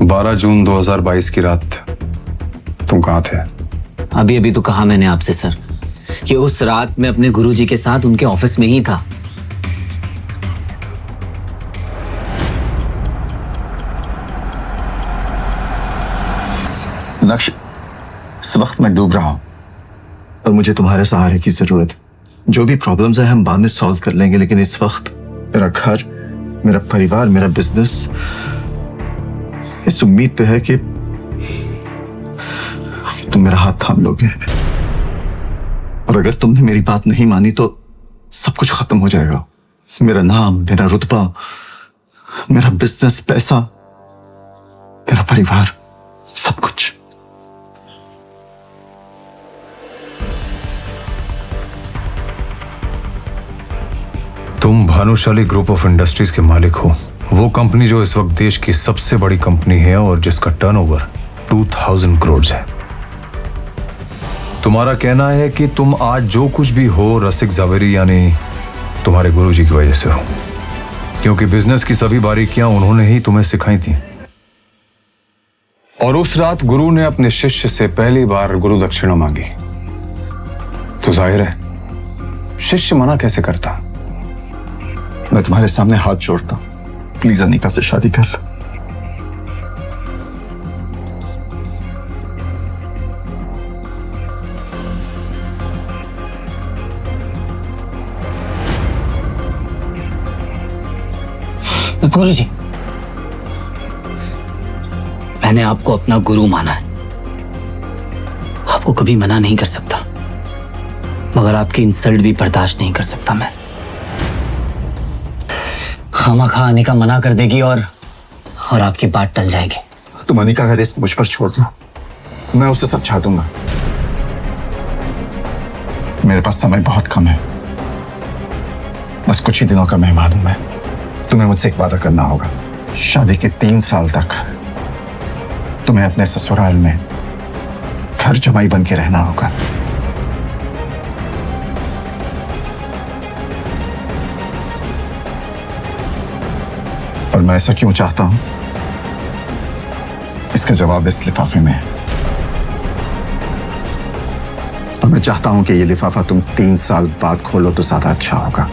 12 जून 2022 की रात तुम कहाँ थे? अभी अभी तो कहा मैंने आपसे सर कि उस रात मैं अपने गुरुजी के साथ उनके ऑफिस में ही था। नक्श, इस वक्त मैं डूब रहा हूं और मुझे तुम्हारे सहारे की जरूरत है। जो भी प्रॉब्लम्स है हम बाद में सॉल्व कर लेंगे, लेकिन इस वक्त मेरा घर, मेरा परिवार, मेरा बिजनेस इस उम्मीद पे है कि तुम मेरा हाथ थाम लोगे। और अगर तुमने मेरी बात नहीं मानी तो सब कुछ खत्म हो जाएगा। मेरा नाम, मेरा रुतबा, मेरा बिजनेस, पैसा, मेरा परिवार, सब कुछ। तुम भानुशाली ग्रुप ऑफ इंडस्ट्रीज के मालिक हो। वो कंपनी जो इस वक्त देश की सबसे बड़ी कंपनी है और जिसका टर्नओवर 2000 करोड़ है। तुम्हारा कहना है कि तुम आज जो कुछ भी हो रसिक जावेरी यानी तुम्हारे गुरुजी की वजह से हो, क्योंकि बिजनेस की सभी बारीकियां उन्होंने ही तुम्हें सिखाई थी। और उस रात गुरु ने अपने शिष्य से पहली बार गुरु दक्षिणा मांगी। तो जाहिर है शिष्य मना कैसे करता। मैं तुम्हारे सामने हाथ जोड़ता हूं, प्लीज अनिका से शादी कर लो। गुरुजी, मैंने आपको अपना गुरु माना है, आपको कभी मना नहीं कर सकता, मगर आपकी इंसल्ट भी बर्दाश्त नहीं कर सकता मैं। खामखा अनिका मना कर देगी और आपकी बात टल जाएगी। तुम अनिका का रिस्क मुझ पर छोड़ दो, मैं उसे समझा दूंगा। मेरे पास समय बहुत कम है, बस कुछ ही दिनों का मेहमान हूं मैं। तुम्हें मुझसे एक वादा करना होगा। शादी के 3 साल तक तुम्हें अपने ससुराल में घर जमाई बन के रहना होगा। और मैं ऐसा क्यों चाहता हूं, इसका जवाब इस लिफाफे में है। और मैं चाहता हूं कि ये लिफाफा तुम 3 साल बाद खोलो तो ज्यादा अच्छा होगा।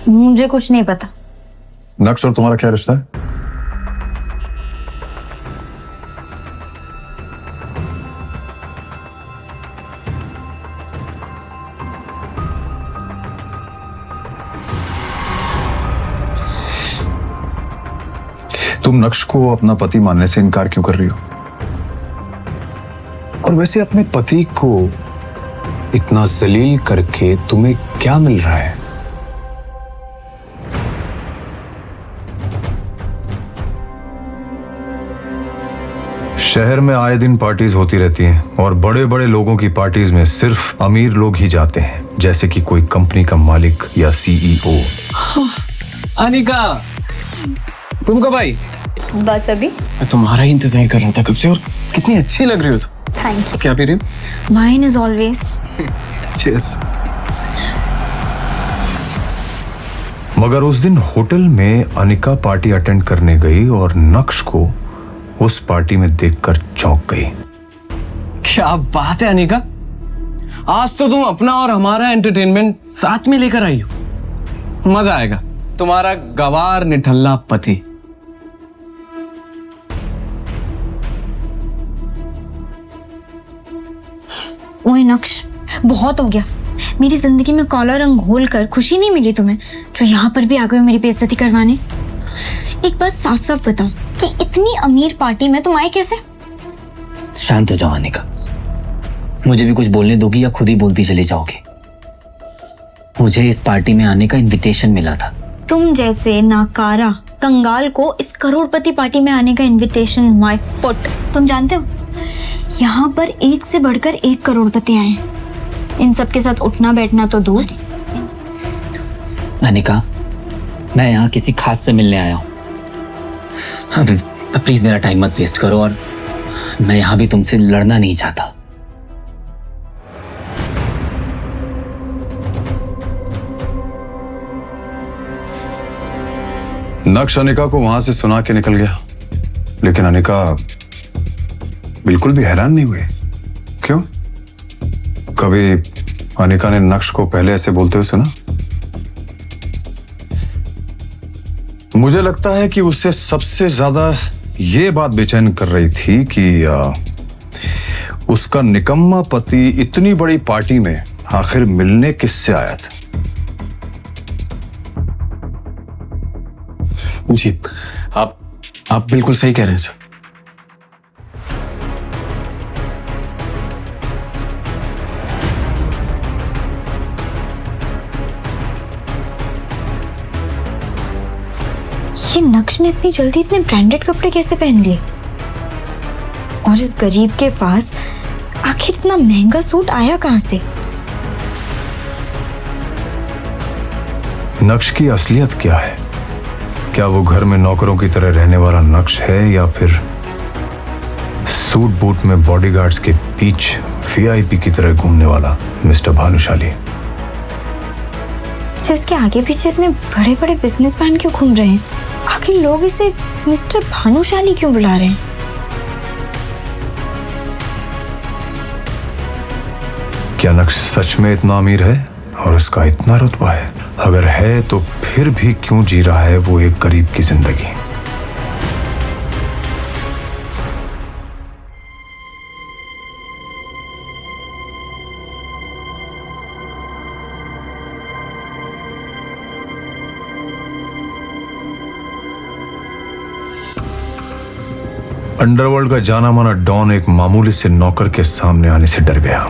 मुझे कुछ नहीं पता। नक्श और तुम्हारा क्या रिश्ता है? तुम नक्श को अपना पति मानने से इनकार क्यों कर रही हो? और वैसे अपने पति को इतना जलील करके तुम्हें क्या मिल रहा है? शहर में आए दिन पार्टीज होती रहती हैं और बड़े बड़े लोगों की पार्टीज में सिर्फ अमीर लोग ही जाते हैं, जैसे कि कोई कंपनी का मालिक या सीईओ। अनिका, तुम कब आई? बस अभी। मैं तुम्हारा ही इंतजार कर रहा था कब से, और कितनी अच्छी लग रही हो तुम। Thank you. क्या पी रही हो? Wine is always. चीयर्स। मगर उस दिन होटल में अनिका पार्टी अटेंड करने गई और नक्श को उस पार्टी में देखकर चौंक गई। क्या बात है अनिका, आज तो तुम अपना और हमारा एंटरटेनमेंट साथ में लेकर आई हो। मजा आएगा। तुम्हारा गवार निठल्ला पति। ओए नक्श, बहुत हो गया। मेरी जिंदगी में काला रंग घोल कर खुशी नहीं मिली तुम्हें, जो यहाँ पर भी आ गए हो मेरी बेइज्जती करवाने। एक बात साफ साफ बताओ कि इतनी अमीर पार्टी में तुम आए कैसे? शांत हो जाओ अनिका, मुझे भी कुछ बोलने दोगी या खुद ही बोलती चली जाओगी? मुझे इस पार्टी में आने का इनविटेशन मिला था। तुम जैसे नाकारा कंगाल को इस करोड़पति पार्टी में आने का इनविटेशन माय फुट। तुम जानते हो यहाँ पर एक से बढ़कर एक करोड़पति आए हैं। इन सब के साथ उठना बैठना तो दूर। अनिका, मैं यहाँ किसी खास से मिलने आया हूँ। अब प्लीज मेरा टाइम मत वेस्ट करो, और मैं यहाँ भी तुमसे लड़ना नहीं चाहता। नक्श अनिका को वहां से सुना के निकल गया, लेकिन अनिका बिल्कुल भी हैरान नहीं हुई। क्यों? कभी अनिका ने नक्श को पहले ऐसे बोलते हुए सुना? मुझे लगता है कि उससे सबसे ज्यादा ये बात बेचैन कर रही थी कि उसका निकम्मा पति इतनी बड़ी पार्टी में आखिर मिलने किससे आया था। जी, आप बिल्कुल सही कह रहे हैं सर। ये नक्श ने इतनी जल्दी इतने ब्रांडेड कपड़े कैसे पहन लिए? और इस गरीब के पास आखिर इतना महंगा सूट आया कहां से? नक्श की असलियत क्या है? क्या वो घर में नौकरों की तरह रहने वाला नक्श है, या फिर सूट बूट में बॉडीगार्ड्स के बीच वीआईपी की तरह घूमने वाला मिस्टर भानुशाली? इसके आगे पीछे इतने बड़े बड़े बिजनेसमैन क्यों घूम रहे हैं? आखिर लोग इसे मिस्टर भानुशाली क्यों बुला रहे हैं? क्या नक्श सच में इतना अमीर है और उसका इतना रुतबा है? अगर है तो फिर भी क्यों जी रहा है वो एक गरीब की जिंदगी? अंडरवर्ल्ड का जाना माना डॉन एक मामूली से नौकर के सामने आने से डर गया।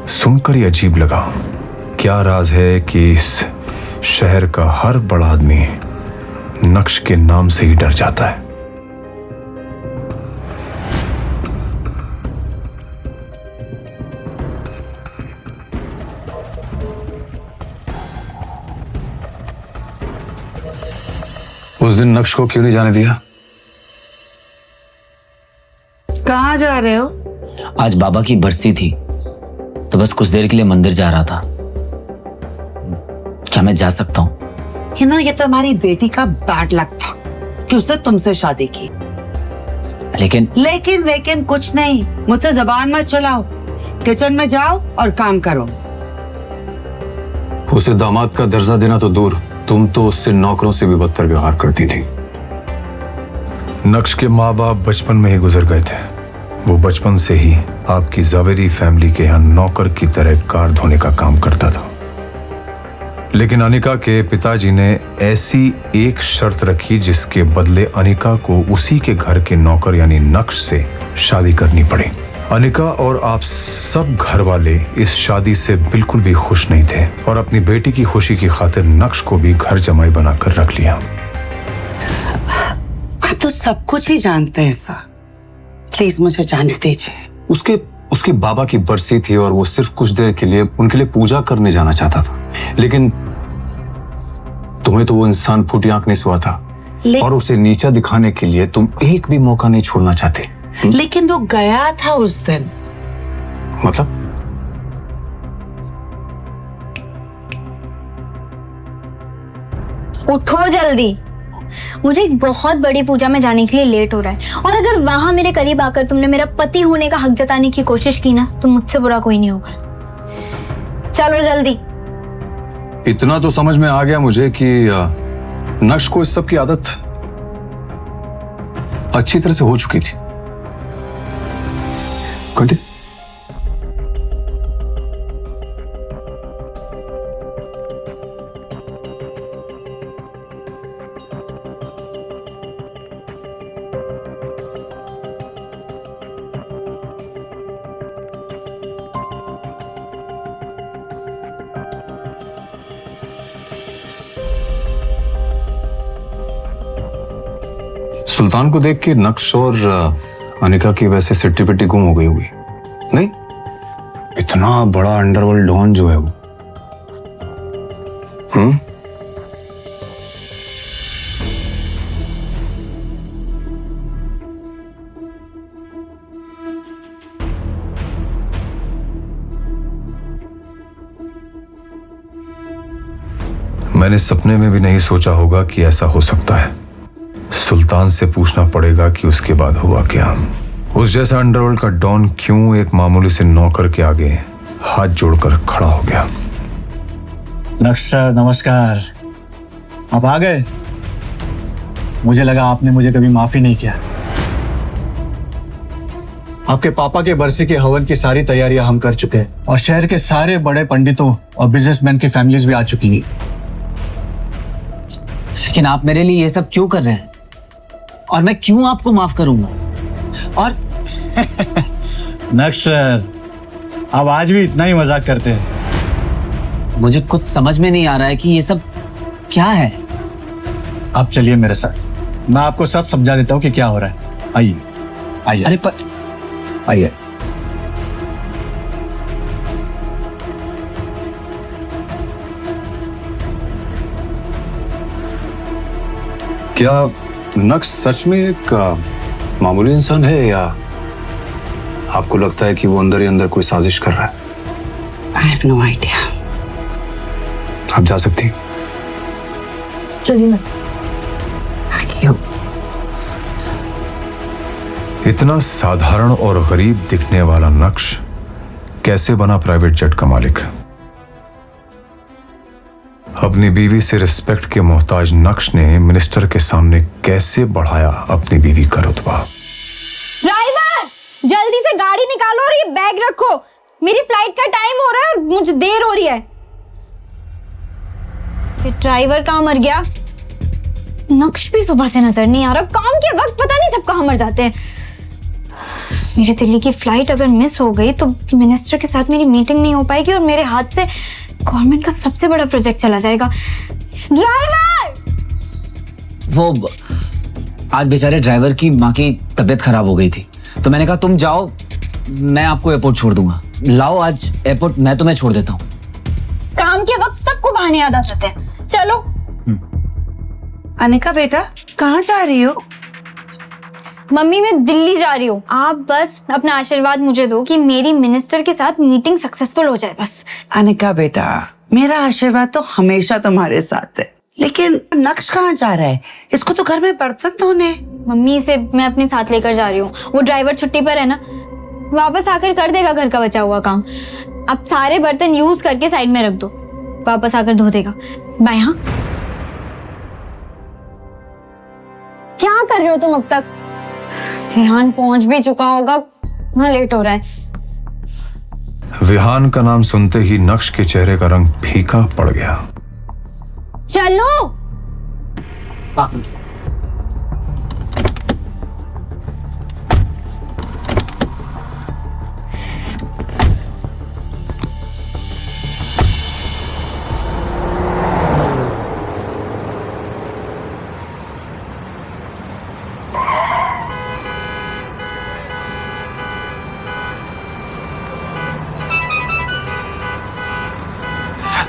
सुनकर ही अजीब लगा। क्या राज है कि इस शहर का हर बड़ा आदमी नक्श के नाम से ही डर जाता है? उस दिन नक्श को क्यों नहीं जाने दिया? कहाँ जा रहे हो? आज बाबा की बरसी थी, तो बस कुछ देर के लिए मंदिर जा रहा था। क्या मैं जा सकता हूँ? ये तो हमारी बेटी का बैड लक था कि उसने तुमसे शादी की। लेकिन कुछ नहीं, मुझसे जबान मत चलाओ। किचन में जाओ और काम करो। उसे दामाद का दर्जा देना तो दूर, तुम तो उससे नौकरों से भी बदतर व्यवहार करती थी। नक्श के माँ बाप बचपन में ही गुजर गए थे। वो बचपन से ही आपकी जावेरी फैमिली के यहाँ नौकर की तरह कार धोने का काम करता था। लेकिन अनिका के पिताजी ने ऐसी एक शर्त रखी जिसके बदले अनिका को उसी के घर के नौकर यानी नक्श से शादी करनी पड़ी। अनिका और आप सब घर वाले इस शादी से बिल्कुल भी खुश नहीं थे और अपनी बेटी की खुशी की खातिर नक्श को भी घर जमाई बनाकर रख लिया। आप तो सब कुछ ही जानते हैं सर, प्लीज मुझे जाने दीजिए। उसके बाबा की बरसी थी और वो सिर्फ कुछ देर के लिए उनके लिए पूजा करने जाना चाहता था, लेकिन तुम्हें तो वो इंसान फूटी आंख नहीं सुहा था और उसे नीचा दिखाने के लिए तुम एक भी मौका नहीं छोड़ना चाहते। लेकिन वो गया था उस दिन। मतलब? उठो जल्दी, मुझे एक बहुत बड़ी पूजा में जाने के लिए लेट हो रहा है, और अगर वहां मेरे करीब आकर तुमने मेरा पति होने का हक जताने की कोशिश की ना, तो मुझसे बुरा कोई नहीं होगा। चलो जल्दी। इतना तो समझ में आ गया मुझे कि नक्श को इस सब की आदत अच्छी तरह से हो चुकी थी। कंटिन्यू। सुल्तान को देख के नक्श और अनिका की वैसे सिट्टी पिट्टी गुम हो गई होगी। नहीं, इतना बड़ा अंडरवर्ल्ड डॉन जो है वो, मैंने सपने में भी नहीं सोचा होगा कि ऐसा हो सकता है। सुल्तान से पूछना पड़ेगा कि उसके बाद हुआ क्या। उस जैसा अंडरवर्ल्ड का डॉन क्यों एक मामूली से नौकर के आगे हाथ जोड़कर खड़ा हो गया। नक्श सर नमस्कार, आप आ गए। मुझे लगा आपने मुझे कभी माफी नहीं किया। आपके पापा के बरसी के हवन की सारी तैयारियां हम कर चुके हैं और शहर के सारे बड़े पंडितों और बिजनेसमैन की फैमिलीज भी आ चुकी हैं। लेकिन आप मेरे लिए ये सब क्यों कर रहे हैं और मैं क्यों आपको माफ करूंगा? और नक्श सर, आप आज भी इतना ही मजाक करते हैं। मुझे कुछ समझ में नहीं आ रहा है कि ये सब क्या है। आप चलिए मेरे साथ, मैं आपको सब समझा देता हूँ कि क्या हो रहा है। आइए आइए अरे पर आइए। क्या नक्श सच में एक मामूली इंसान है या आपको लगता है कि वो अंदर ही अंदर कोई साजिश कर रहा है? I have no idea. आप जा सकती हैं। चलिए मत। Thank you. इतना साधारण और गरीब दिखने वाला नक्श कैसे बना प्राइवेट जेट का मालिक? अपनी बीवी से रिस्पेक्ट के मोहताज नक्श ने मिनिस्टर के सामने कैसे बढ़ाया अपनी बीवी का रुतबा? ड्राइवर, जल्दी से गाड़ी निकालो और ये बैग रखो। मेरी फ्लाइट का टाइम हो रहा है और मुझे देर हो रही है। ये ड्राइवर कहाँ मर गया? नक्श भी सुबह से नजर नहीं आ रहा। काम के वक्त पता नहीं सब कहाँ मर जाते हैं। मेरी दिल्ली की फ्लाइट अगर मिस हो गई तो मिनिस्टर के साथ मेरी मीटिंग नहीं हो पाएगी और मेरे हाथ से गवर्नमेंट का सबसे बड़ा प्रोजेक्ट चला जाएगा। ड्राइवर! वो आज बेचारे ड्राइवर की माँ की तबीयत खराब हो गई थी, तो मैंने कहा तुम जाओ, मैं आपको एयरपोर्ट छोड़ दूंगा। लाओ आज एयरपोर्ट मैं तुम्हें छोड़ देता हूँ। काम के वक्त सबको बहाने याद आ जाते हैं। चलो। अनिका बेटा, कहाँ जा रही हो? मम्मी मैं दिल्ली जा रही हूँ। आप बस अपना आशीर्वाद मुझे दो कि मेरी मिनिस्टर के साथ मीटिंग सक्सेसफुल हो जाए बस। अनिका बेटा, मेरा आशीर्वाद तो हमेशा तुम्हारे साथ है, लेकिन नक्श कहाँ जा रहा है? इसको तो घर में बर्तन धोने। मम्मी इसे मैं अपने साथ लेकर जा रही हूँ। वो ड्राइवर छुट्टी पर है ना, वापस आकर कर देगा घर का बचा हुआ काम। अब सारे बर्तन यूज करके साइड में रख दो, वापस आकर धो देगा। बाय। हाँ, क्या कर रहे हो तुम अब तक? विहान पहुंच भी चुका होगा, वहां लेट हो रहा है। विहान का नाम सुनते ही नक्श के चेहरे का रंग फीका पड़ गया। चलो।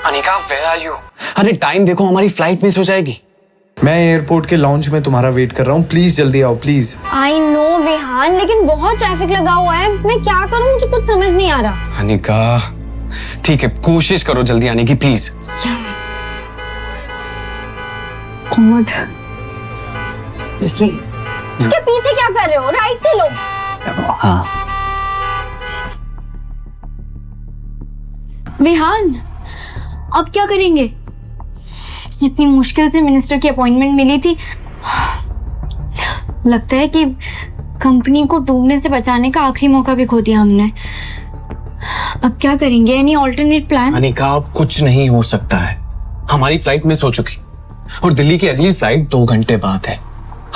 Anika, where are you? अरे टाइम देखो, हमारी फ्लाइट मिस हो जाएगी। मैं एयरपोर्ट के लॉन्च में तुम्हारा वेट कर रहा हूँ, प्लीज जल्दी आओ प्लीज। आई नो विहान, लेकिन बहुत ट्रैफिक लगा हुआ है। मैं क्या करूं, मुझे कुछ समझ नहीं आ रहा। अनिका ठीक है, कोशिश करो जल्दी आने की प्लीज। उसके पीछे क्या कर रहे हो? राइट से लो। हाँ विहान, अब क्या करेंगे? इतनी मुश्किल से मिनिस्टर की अपॉइंटमेंट मिली थी। लगता है कि कंपनी को डूबने से बचाने का आखिरी मौका भी खो दिया हमने। अब क्या करेंगे? Any alternate plan? अनिका, अब कुछ नहीं हो सकता है। हमारी फ्लाइट मिस हो चुकी और दिल्ली की अगली फ्लाइट 2 घंटे बाद है।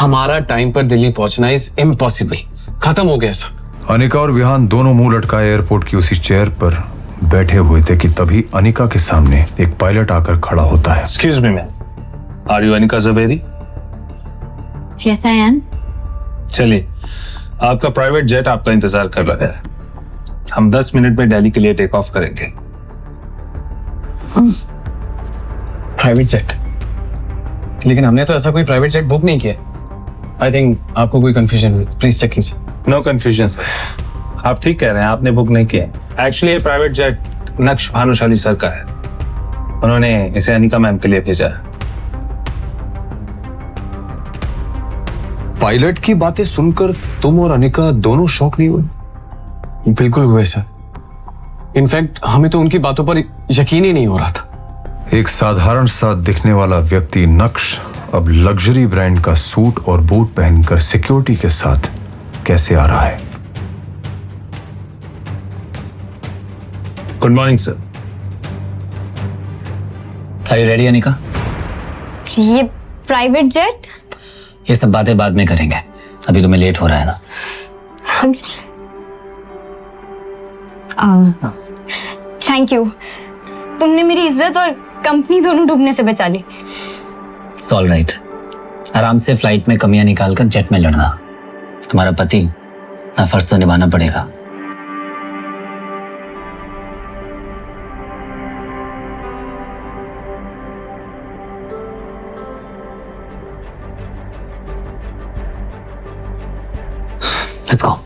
हमारा टाइम पर दिल्ली पहुंचना इज इम्पॉसिबल। खत्म हो गया सब। अनिका और विहान दोनों मुंह लटकाए एयरपोर्ट की उसी चेयर पर बैठे हुए थे कि तभी अनिका के सामने एक पायलट आकर खड़ा होता है। Excuse me, ma'am. Are you Anika Zaveri? Yes, I am. चलिए, आपका प्राइवेट जेट आपका इंतजार कर रहा है। हम 10 मिनट में दिल्ली के लिए टेक ऑफ करेंगे। Private jet? लेकिन हमने तो ऐसा कोई प्राइवेट जेट बुक नहीं किया। आई थिंक आपको कोई कंफ्यूजन हुई, प्लीज चेक कीजिए। नो कंफ्यूजन सर, आप ठीक कह रहे हैं, आपने बुक नहीं किया। एक्चुअली ये प्राइवेट जेट नक्श भानुशाली सर का है। उन्होंने इसे अनिका मैम के लिए भेजा है। पायलट की बातें सुनकर तुम और अनिका दोनों शॉक नहीं हुए? बिल्कुल हुए सर। इनफैक्ट हमें तो उनकी बातों पर यकीन ही नहीं हो रहा था। एक साधारण सा दिखने वाला व्यक्ति नक्श अब लग्जरी ब्रांड का सूट और बूट पहनकर सिक्योरिटी के साथ कैसे आ रहा है? Good morning sir. Are you ready Anika? ये प्राइवेट जेट? ये सब बातें बाद में करेंगे, अभी तुम्हें लेट हो रहा है ना। थैंक यू, तुमने मेरी इज्जत और कंपनी दोनों डूबने से बचा ली। It's all right. आराम से फ्लाइट में कमियां निकालकर जेट में लड़ना। तुम्हारा पति ना, फर्ज तो निभाना पड़ेगा। Let's go.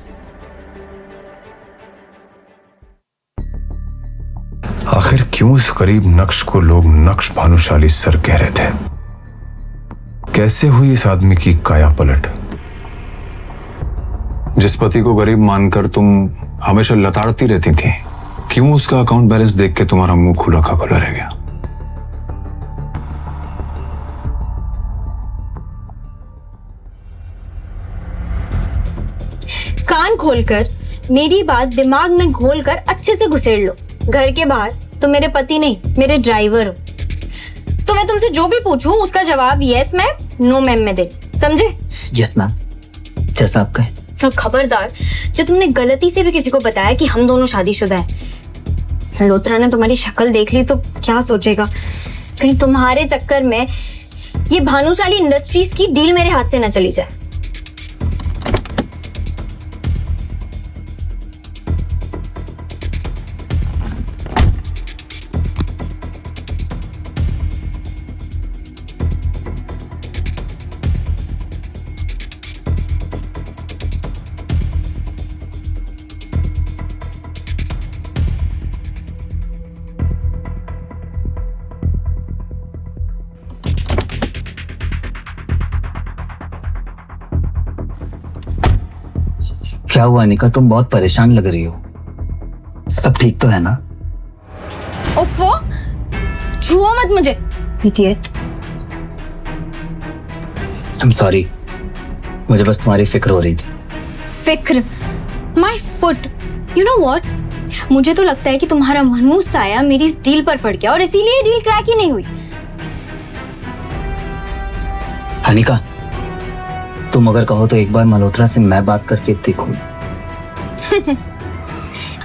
आखिर क्यों इस गरीब नक्श को लोग नक्श भानुशाली सर कह रहे थे? कैसे हुई इस आदमी की काया पलट? जिस पति को गरीब मानकर तुम हमेशा लताड़ती रहती थी, क्यों उसका अकाउंट बैलेंस देख के तुम्हारा मुंह खुला का खुला रह गया? कान खोलकर मेरी बात दिमाग में घोलकर अच्छे से घुसेड़ लो। घर के बाहर तो मेरे पति नहीं, मेरे ड्राइवर हो। तो मैं तुमसे जो भी पूछूं उसका जवाब यस मैम, नो मैम में दे, समझे? यस मैम, जैसा आप कहें। और खबरदार, जो तुमने गलती से भी किसी को बताया कि हम दोनों शादीशुदा हैं, लोत्रा ने तुम्हारी शक्ल देख ली तो क्या सोचेगा? कहीं तुम्हारे चक्कर में ये भानुशाली इंडस्ट्रीज की डील मेरे हाथ से न चली जाए। क्या हुआ अनिका, तुम बहुत परेशान लग रही हो। सब ठीक तो है ना? ओफो, छुओ मत मुझे, इडियट। I'm sorry, मुझे बस तुम्हारी फिक्र हो रही थी। फिक्र? My foot. You know what, मुझे तो लगता है कि तुम्हारा मनहूस साया मेरी इस डील पर पड़ गया और इसीलिए डील क्रैक ही नहीं हुई। अनिका, तुम अगर कहो तो एक बार मल्होत्रा से मैं बात करके देखूं।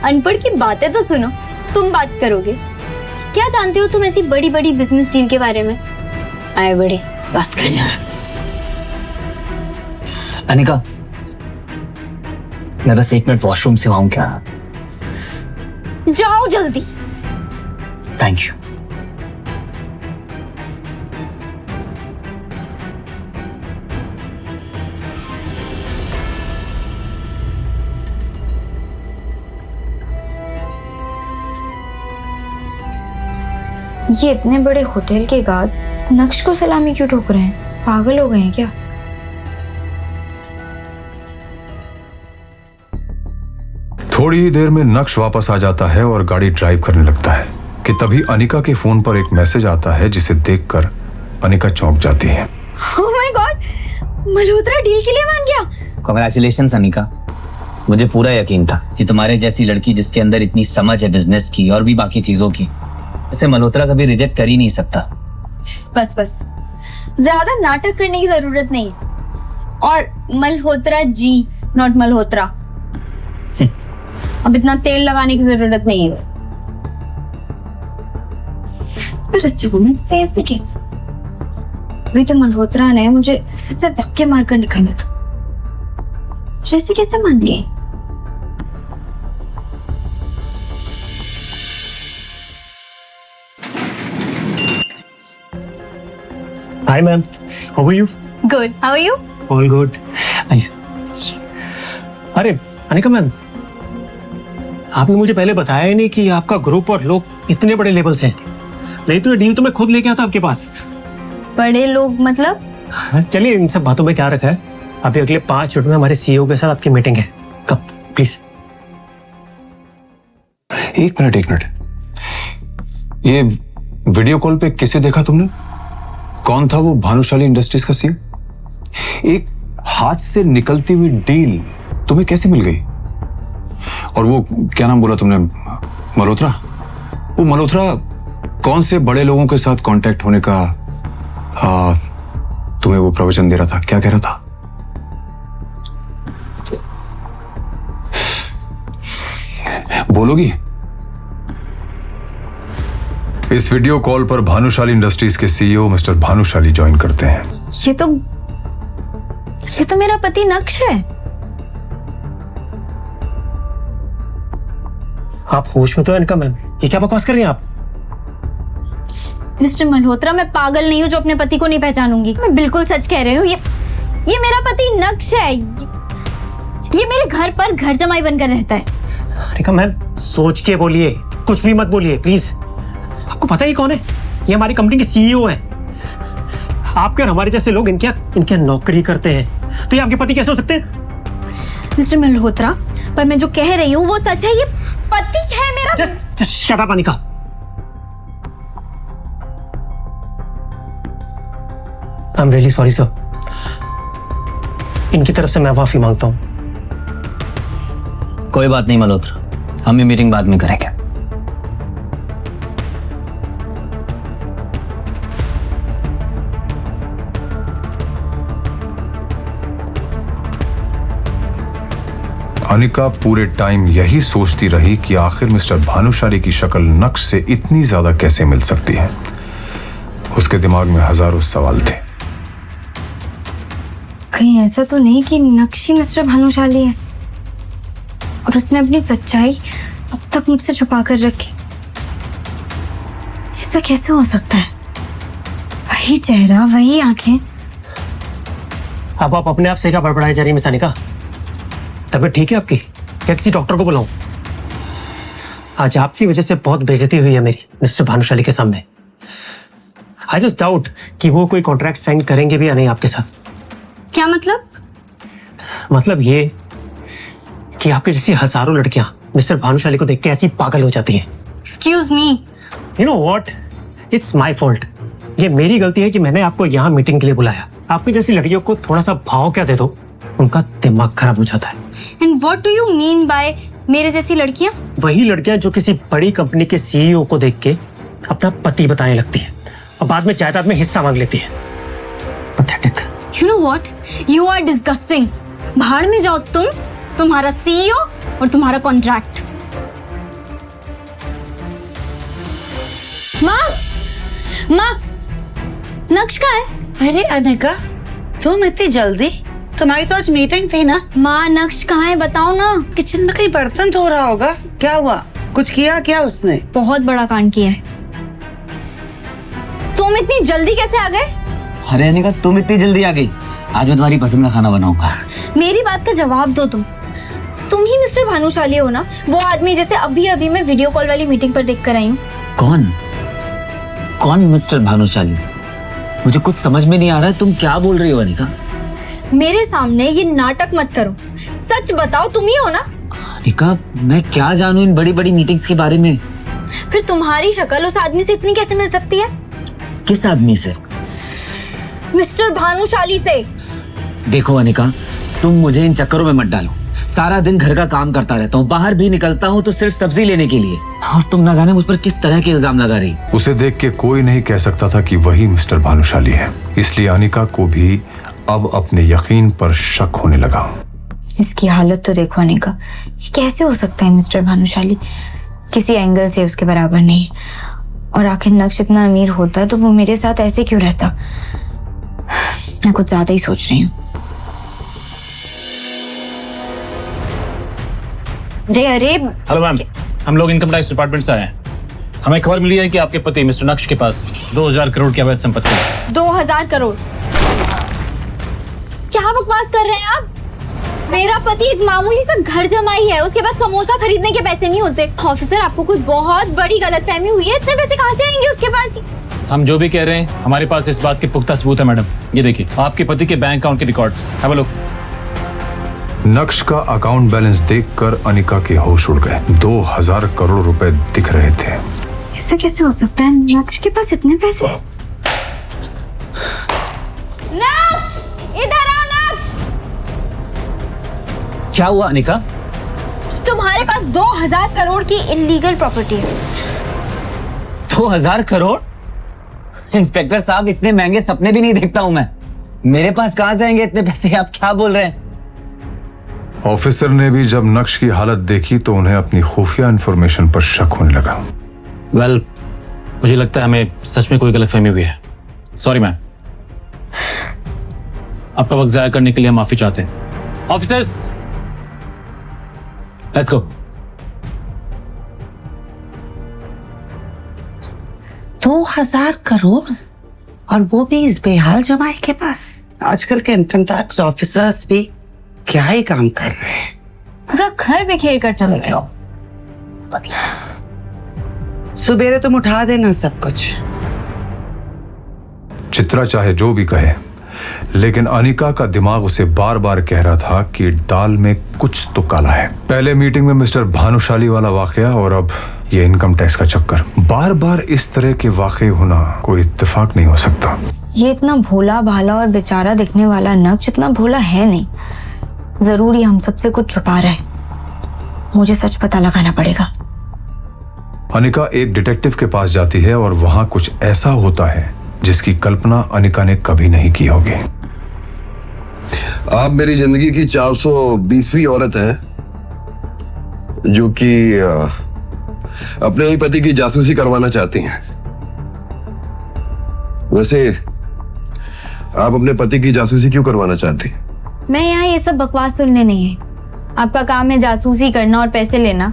अनपढ़ की बातें तो सुनो, तुम बात करोगे? क्या जानते हो तुम ऐसी बड़ी बड़ी बिजनेस डील के बारे में? आए बड़े, बात कर यार। अनिका, मैं बस 1 मिनट वॉशरूम से आऊं क्या? जाओ जल्दी। Thank you. ये इतने बड़े होटल के गार्ड्स इस नक्श को सलामी क्यों ठोक रहे हैं? पागल हो गए हैं क्या? थोड़ी ही देर में नक्श वापस आ जाता है और गाड़ी ड्राइव करने लगता है कि तभी अनिका के फोन पर एक मैसेज आता है जिसे देखकर अनिका चौंक जाती है। Oh my God, Malhotra deal के लिए मान गया। कांग्रेचुलेशंस अनिका, मुझे पूरा यकीन था कि तुम्हारे जैसी लड़की जिसके अंदर इतनी समझ है बिजनेस की और भी बाकी चीजों की, उसे मल्होत्रा कभी रिजेक्ट कर ही नहीं सकता। बस बस, ज्यादा नाटक करने की जरूरत नहीं है। और मल्होत्रा जी, नॉट मल्होत्रा। अब इतना तेल लगाने की जरूरत नहीं है। पर अचानक से ऐसे कैसे? अभी तो मल्होत्रा ने मुझे फिर से धक्के मारकर निकाला था, ऐसे कैसे मान गए? Hi ma'am, how are you? Good. How are you? All good. अरे अनिका मैम, आपने मुझे पहले बताया ही नहीं कि आपका ग्रुप और लोग इतने बड़े लेवल से हैं। नहीं तो ये डील तो मैं खुद लेके आता आपके पास। बड़े लोग मतलब? चलिए इन सब बातों में क्या रखा है। अभी अगले 5 मिनट में हमारे सीईओ के साथ आपकी मीटिंग है। कब प्लीज? एक मिनट, ये वीडियो कॉल पे किसे देखा तुमने? कौन था वो भानुशाली इंडस्ट्रीज का सीईओ? एक हाथ से निकलती हुई डील तुम्हें कैसे मिल गई? और वो क्या नाम बोला तुमने, मल्होत्रा? वो मल्होत्रा कौन से बड़े लोगों के साथ कांटेक्ट होने का तुम्हें वो प्रवचन दे रहा था? क्या कह रहा था? बोलोगी? इस वीडियो कॉल पर भानुशाली इंडस्ट्रीज के सीईओ मिस्टर भानुशाली ज्वाइन करते हैं। ये तो मेरा पति नक्श है। आप होश में तो है इनका मैम? ये क्या बकवास कर रही हैं आप? मिस्टर मल्होत्रा, मैं पागल नहीं हूँ जो अपने पति को नहीं पहचानूंगी। मैं बिल्कुल सच कह रही हूँ। ये मेरा पति नक्श है। ये मेरे घर पर घर जमाई बनकर रहता है। अनिका मैम, सोच के बोलिए, कुछ भी मत बोलिए प्लीज। आपको पता ही कौन है? ये हमारी कंपनी के सीईओ हैं। आपके और हमारे जैसे लोग इनके नौकरी करते हैं, तो ये आपके पति कैसे हो सकते हैं? मिस्टर मल्होत्रा, पर मैं जो कह रही हूँ वो सच है। ये पति है मेरा। Just shut up, Anika. I'm really sorry, sir. इनकी तरफ से मैं माफी मांगता हूँ। कोई बात नहीं मल्होत्रा, हम ये मीटिंग बाद में करेंगे। अनिका पूरे टाइम यही सोचती रही कि आखिर मिस्टर भानुशाली की शक्ल नक्श से इतनी ज्यादा कैसे मिल सकती है। उसके दिमाग में हजारों सवाल थे। कहीं ऐसा तो नहीं कि नक्श ही मिस्टर भानुशाली है और उसने अपनी सच्चाई अब तक मुझसे छुपा कर रखी? ऐसा कैसे हो सकता है? वही चेहरा, वही आंखें। अब आप अपने आप से क्या बड़बड़ाई जा रही है मिस अनिका? तबीयत ठीक है आपकी? क्या किसी डॉक्टर को बुलाऊं? आज आपकी वजह से बहुत बेइज्जती हुई है मेरी मिस्टर भानुशाली के सामने। आई जस्ट डाउट कि वो कोई कॉन्ट्रैक्ट साइन करेंगे भी या नहीं आपके साथ। क्या मतलब? मतलब ये कि आपके जैसी हजारों लड़कियां मिस्टर भानुशाली को देख के ऐसी पागल हो जाती हैं। Excuse me. You know what, it's my fault. ये मेरी गलती है कि मैंने आपको यहाँ मीटिंग के लिए बुलाया। आपकी जैसी लड़कियों को थोड़ा सा भाव क्या दे दो, उनका दिमाग खराब हो जाता है। And what do you mean by मेरे जैसी लड़कियां? वही लड़कियां जो किसी बड़ी कंपनी के सीईओ को देख के अपना पति बताने लगती हैं और बाद में जायदाद में हिस्सा मांग लेती है। Pathetic. You know what, you are disgusting. भाड़ में जाओ तुम, तुम्हारा सीईओ और तुम्हारा कॉन्ट्रैक्ट। माँ, नक्श कहाँ है? अरे अनिका, तुम इतनी जल्दी? तुम्हारी तो आज मीटिंग थी ना। माँ, नक्श कहाँ है बताओ ना। किचन में कहीं बर्तन धो रहा होगा। क्या हुआ? कुछ किया क्या उसने? बहुत बड़ा कांड किया है। तुम इतनी जल्दी कैसे आ गए? अरे अनिका, तुम इतनी जल्दी आ गई? आज मैं तुम्हारी पसंद का खाना बनाऊंगा। मेरी बात का जवाब दो। तुम ही मिस्टर भानुशाली हो ना? वो आदमी जैसे अभी मैं वीडियो कॉल वाली मीटिंग पर देख कर आई हूँ। कौन मिस्टर भानुशाली? मुझे कुछ समझ में नहीं आ रहा है, तुम क्या बोल रही हो अनिका? मेरे सामने ये नाटक मत करो, सच बताओ, तुम ही हो ना? अनिका, मैं क्या जानूं इन बड़ी बड़ी मीटिंग्स के बारे में? फिर तुम्हारी शक्ल उस आदमी से इतनी कैसे मिल सकती है? किस आदमी से? मिस्टर भानुशाली से। देखो अनिका, तुम मुझे इन चक्करों में मत डालो। सारा दिन घर का काम करता रहता हूँ, बाहर भी निकलता हूँ तो सिर्फ सब्जी लेने के लिए, और तुम ना जाने मुझ पर किस तरह के इल्जाम लगा रही। उसे देख के कोई नहीं कह सकता था कि वही मिस्टर भानुशाली है, इसलिए अनिका को भी अब अपने यकीन पर शक होने लगा। इसकी हालत तो देखो अनिका, ये कैसे हो सकता है मिस्टर भानुशाली? किसी एंगल से उसके बराबर नहीं। और आखिर नक्श इतना अमीर होता तो वो मेरे साथ ऐसे क्यों रहता? मैं कुछ ज्यादा ही सोच रही हूँ। अरे हेलो मैम, हम लोग इनकम टैक्स डिपार्टमेंट से आए हैं। हमें खबर मिली है कि आपके पति मिस्टर नक्श के पास 2000 करोड़ की अवैध संपत्ति है। 2000 करोड़? क्या बकवास कर रहे हैं आप? मेरा पति एक मामूली सा घर जमाई है, उसके पास समोसा खरीदने के पैसे नहीं होते। ऑफिसर, आपको कोई बहुत बड़ी गलतफहमी हुई है। इतने पैसे कहाँ से आएंगे उसके पास? हम जो भी कह रहे हैं हमारे पास इस बात के पुख्ता सबूत है मैडम। ये देखिए आपके पति के बैंक अकाउंट के रिकॉर्ड्स। Have a look. नक्श का अकाउंट बैलेंस देखकर अनिका के होश उड़ गए। 2000 करोड़ रुपए दिख रहे थे। ऐसा कैसे हो सकता है? नक्श के पास इतने पैसे? नक्श, इधर आ नक्श। क्या हुआ अनिका? तुम्हारे पास 2000 करोड़ की इलीगल प्रॉपर्टी है। 2000 करोड़? इंस्पेक्टर साहब, इतने महंगे सपने भी नहीं देखता हूं मैं। मेरे पास कहां से आएंगे इतने पैसे? आप क्या बोल रहे हैं? ऑफिसर ने भी जब नक्श की हालत देखी तो उन्हें अपनी खुफिया इंफॉर्मेशन पर शक होने लगा। वेल, मुझे लगता है हमें सच में कोई गलतफहमी हुई है। Sorry ma'am. आपका वक्त जाया करने के लिए हम माफी चाहते हैं। Officers, let's go. 2000 करोड़, और वो भी इस बेहाल जमाई के पास। आजकल के इनकम टैक्स ऑफिसर्स भी क्या ही काम कर रहे हैं। पूरा घर बिखेर कर चले गए। सुबेरे तुम उठा देना सब कुछ। चित्रा चाहे जो भी कहे, लेकिन अनिका का दिमाग उसे बार बार कह रहा था कि दाल में कुछ तो काला है। पहले मीटिंग में मिस्टर भानुशाली वाला वाकया और अब ये इनकम टैक्स का चक्कर। बार बार इस तरह के वाकये होना कोई इत्तेफाक नहीं हो सकता। ये इतना भोला भाला और बेचारा दिखने वाला नक्श इतना भोला है नहीं। जरूर ये हम सबसे कुछ छुपा रहा है। मुझे सच पता लगाना पड़ेगा। अनिका एक डिटेक्टिव के पास जाती है और वहां कुछ ऐसा होता है जिसकी कल्पना अनिका ने कभी नहीं की होगी। आप मेरी जिंदगी की 420वीं औरत है जो कि अपने ही पति की जासूसी करवाना चाहती हैं। वैसे आप अपने पति की जासूसी क्यों करवाना चाहती हैं? मैं यहाँ ये सब बकवास सुनने नहीं है। आपका काम है जासूसी करना और पैसे लेना,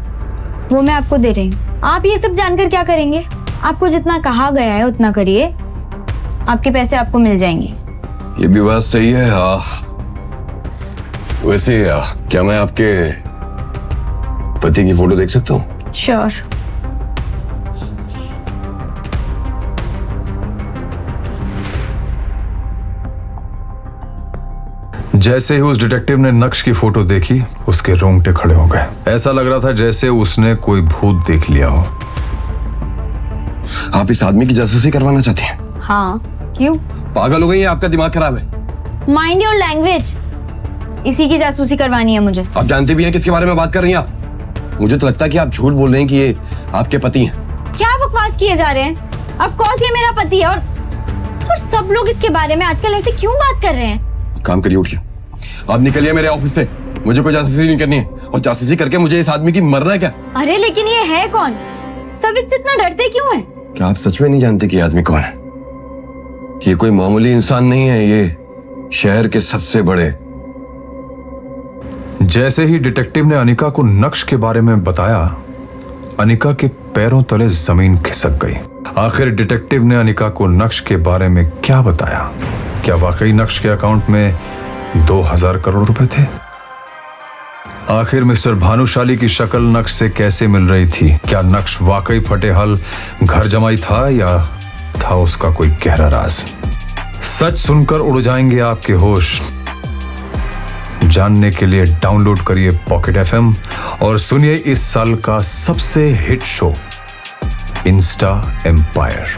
वो मैं आपको दे रही हूँ। आप ये सब जानकर क्या करेंगे? आपको जितना कहा गया है उतना करिए, आपके पैसे आपको मिल जाएंगे। ये भी बात सही है। वैसे क्या मैं आपके पति की फोटो देख सकता हूँ? श्योर। जैसे ही उस डिटेक्टिव ने नक्श की फोटो देखी, उसके रोंगटे खड़े हो गए। ऐसा लग रहा था जैसे उसने कोई भूत देख लिया हो। आप इस आदमी की जासूसी करवाना चाहती हैं? हाँ, क्यों? पागल हो गई हैं? आपका दिमाग खराब है। Mind your language. इसी की जासूसी करवानी है मुझे। आप जानते भी हैं किसके बारे में बात कर रही हैं आप? मुझे तो लगता है कि आप झूठ बोल रहे हैं कि ये आपके पति हैं। क्या बकवास किए जा रहे हैं? ऑफ कोर्स ये मेरा पति है, और सब लोग इसके बारे में आजकल ऐसे क्यों बात कर रहे हैं? काम करिए, उठिए। आप निकलिए मेरे ऑफिस से। मुझे कोई जासूसी नहीं करनी है, और जासूसी करके मुझे इस आदमी की मरना है क्या? अरे लेकिन ये है कौन? सब इससे इतना डरते क्यों हैं? क्या आप सच में नहीं जानते कि ये आदमी कौन है? ये कोई मामूली इंसान नहीं है, ये शहर के सबसे बड़े। जैसे ही डिटेक्टिव ने अनिका को नक्श के बारे में बताया, अनिका के पैरों तले जमीन खिसक गई। आखिर डिटेक्टिव ने अनिका को नक्श के बारे में क्या बताया? क्या वाकई नक्श के अकाउंट में 2000 करोड़ रुपए थे? आखिर मिस्टर भानुशाली की शक्ल नक्श से कैसे मिल रही थी? क्या नक्श वाकई फटेहाल घर जमाई था या था उसका कोई गहरा राज? सच सुनकर उड़ जाएंगे आपके होश। जानने के लिए डाउनलोड करिए पॉकेट FM और सुनिए इस साल का सबसे हिट शो इंस्टा एम्पायर।